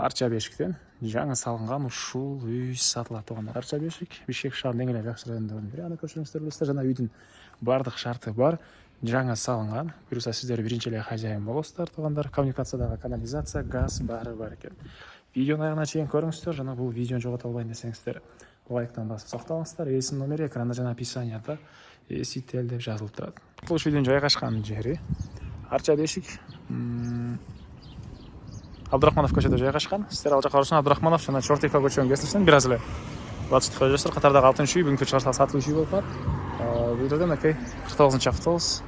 Арча бешиктен жаңы салынган ушул үй сатылат туугандар. Арча бешик Бишкек шаарынын эң эле жакшы райондорунун бири. Аны көчүрүңүздөр билесиздер, жана үйдүн баардык шарты бар. Жаңы салынган. Буюрса сиздер биринчи эле хозяин болосуздар туугандар. Коммуникациядагы канализация, газ баары бар экен. Видеонун аягына чейин көрүңүздөр, жана бул видеону жогото албайын десеңиздер, лайктан басып сактаңыздар. Эсин номери экранда жана описанияда Сител деп жазылып турат. Бул үйдүн жайгашкан жери Арча бешик Абдрахманов көчөдө жайгашкан. Сиздер ал жака барсаңар Абдрахманов жана Чортика көчөнүн кесилишинен бир аз эле батыштыкка жүрөсүздөр. Катардагы 6-үй бүгүнкү чыгарса сатылуучу үй болуп калат. Бул жерден акей 49-автобус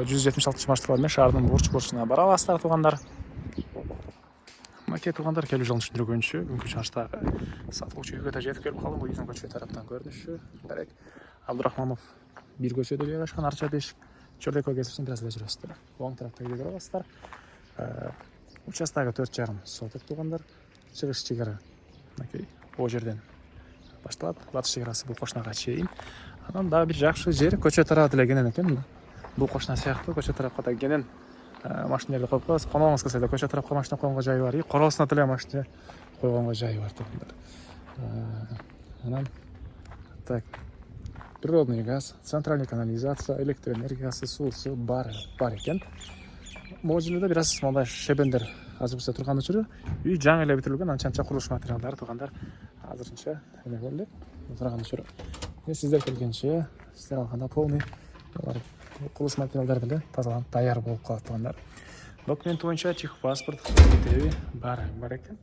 176 маршруты менен шаардын бурч-бурчуна бара аласыздар туугандар. Макет туугандар, келүү жолун түшүндүргөнчү бүгүнкү чыгарыштагы сатылуучу үйгө да жетип келип калдым. Бул үйдүн көчө тараптан көрүнүшү дарек. Абдрахманов бир көчөдө жайгашкан. Арча бешик Чортика кесилишинен бир аз эле жүрөсүздөр. Оң тарапта үйдө көрө аласыздар. Участагы 4,5 соток туугандар. Чыгыш чегара макей о жерден башталат. Батыш чегарасы бул кошунага чейин. Анан дагы бир жакшы жер көчө тарабы деле кенен экен. Бул кошуна сыяктуу көчө тарапка да кенен машиналарды коюп коебуз. Коногуңуз келсе да көчө тарапка машина койгонго жайы бар. Короосуна деле машина койгонго жайы бар туугандар. Анан так, природный газ, центральный канализация, электр энергиясы, суусу бар экен. Могу жерде бир аз мындай шебендер аз булса турган учуру үй жаңы эле бүтүрүлгөн, анча курулуш материалдары туугандар азырынча эме болду турган учуру. Сиздер келгенче, сиздер алганда полный курулуш материалдары деле тазаланып даяр болуп калат туугандар. Документ боюнча техпаспорт, кредиттеби бар экен.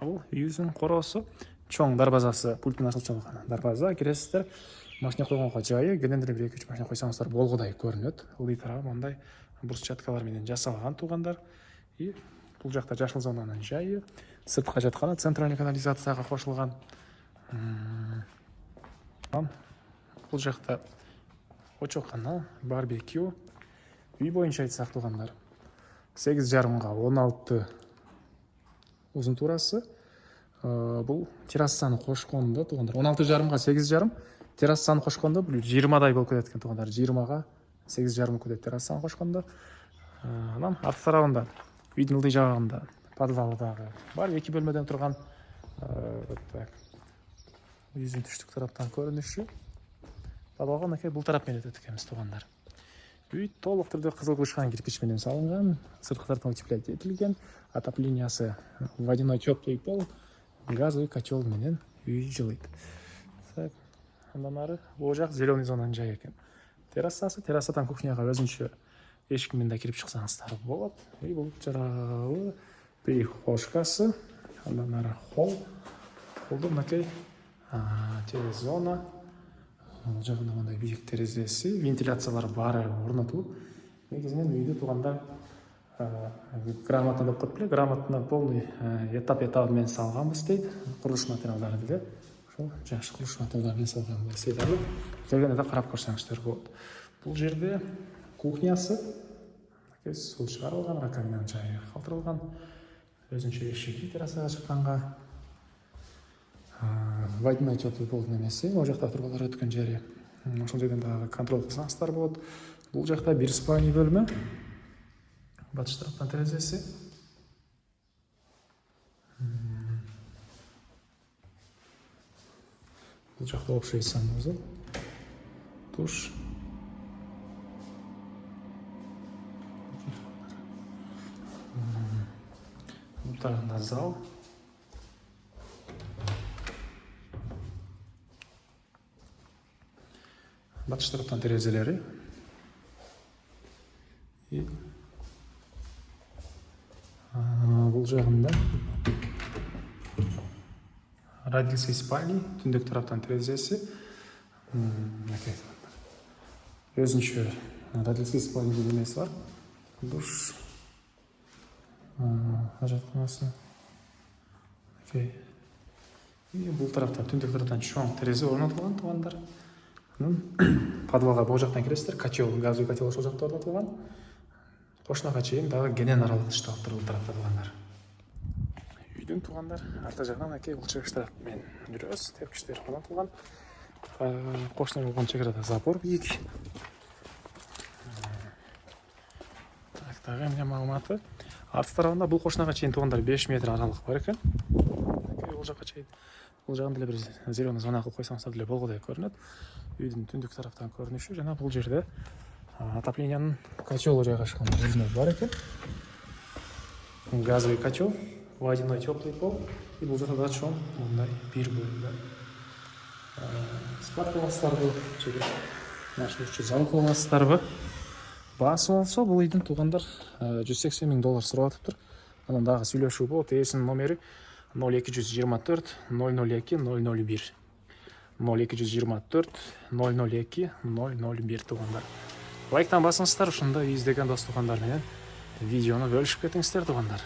Бул үйүбүздүн короосу, чоң дарбазасы, пульттун ачылчалган дарбаза. Киресиздер, машина койгонго жайы, кенен деле 1-2 машина койсоңуздар болгодай көрүнөт. Ылдый тарабы мындай брусчаткалар менен жасалган туугандар. И бул жакта жашыл зонанын жайы, сыртка жатканы центральный канализацияга кошулган. Бул жакта очокана, барбекю. Үй боюнча айтсак туугандар, 8,5 16 узун туурасы. Бул террасаны кошкондо туугандар 16,5 8,5, террасаны кошкондо бул 20дай болуп кетет экен туугандар. 20га 8,5 кетет террасаны кошкондо. Анан арт тарабында үйдүн ылдый жагында подвалы дагы бар. 2 бөлмөдөн турган үйүбүздүн түштүк тараптан көрүнүшү. Подвалга мынакей бул тарап менен өтөт экенбиз туугандар. Үй толук түрдө кызыл кышкан кирпич менен салынган, сырткы тараптан утеплять этилген, отоплениясы водяной теплый пол, газовый котел менен үй жылыйт. Так, андан ары бул жак зеленый зонанын жайы экен. Террасадан кухняга өзүнчө эшик менен да кирип чыксаңыздар болот. И бул жаралы прихожкасы, андан ары холду мынакей телезона. Бул жагында мындай бийик терезеси, вентиляциялар баары орнотулуп, негизинен үйдү туугандар грамотно деп коюп эле, грамотно полный этап менен салганбыз дейт. Курулуш материалдары деле ошол жакшы курулуш материалдары менен салганбыз дейт. Келгенде да карап көрсөңүздөр болот. Бул жерде кухнясы, суу чыгарылган, раковинанын жайы калтырылган, өзүнчө эшиги террасага чыкканга. Водяной теплый пол немеси, могу жакта трубалар өткөн жери. Ошол жерден дагы контроль кылсаңыздар болот. Бул жакта бир спальный бөлмө. Батыш тараптан терезеси. Бул жакта общий санузел, душ. Бул тарапында зал. Батыш тараптан терезелери. И бул жагында родительский спальный, түндүк тараптан терезеси. Өзүнчө родительский спальный немеси бар. Душ. Ажатканасы. И бул тарапта түндүк тараптан чоң терезе орнотулган туугандар. Подвалга бул жактан киресиздер, котел, газовый котел ошол жакта орнотулган. Кошунага чейин дагы кенен аралык тышталыптыр бул тарапта туугандар. Үйдүн туугандар арта жагынан акей бул чыгыш тарап менен жүрөбүз. Тепкичтер орнотулган. Кошуна болгон чегарада забор бийик. Так, дагы эмне маалыматы? арты тарабында бұл кошунага чейин туугандар 5 метр аралык бар экен. Бул жакка чейин бул жагын деле бир зеленый зона кылып койсоңуздар деле болгодай көрүнөт. Үйдүн түндүк тараптан көрүнүшү жана бул жерде отоплениянын котелу жайгашкан бөлмө бар экен. Газовый котел, водяной теплый пол. И бул жерде да чоң мындай бир бөлмө. Спат кыласыздарбы, же машина үчүн зал кыласыздарбы? Баасы болсо бул үйдүн туугандар $180,000 сурап атыптыр. Анан дагы сүйлөшүү болот. Ээсинин номери 0224 002 001. 0224 002 001 туугандар. Лайктан басыңыздар, ушундай издеген дос туугандар менен видеону бөлүшүп кетиңиздер туугандар.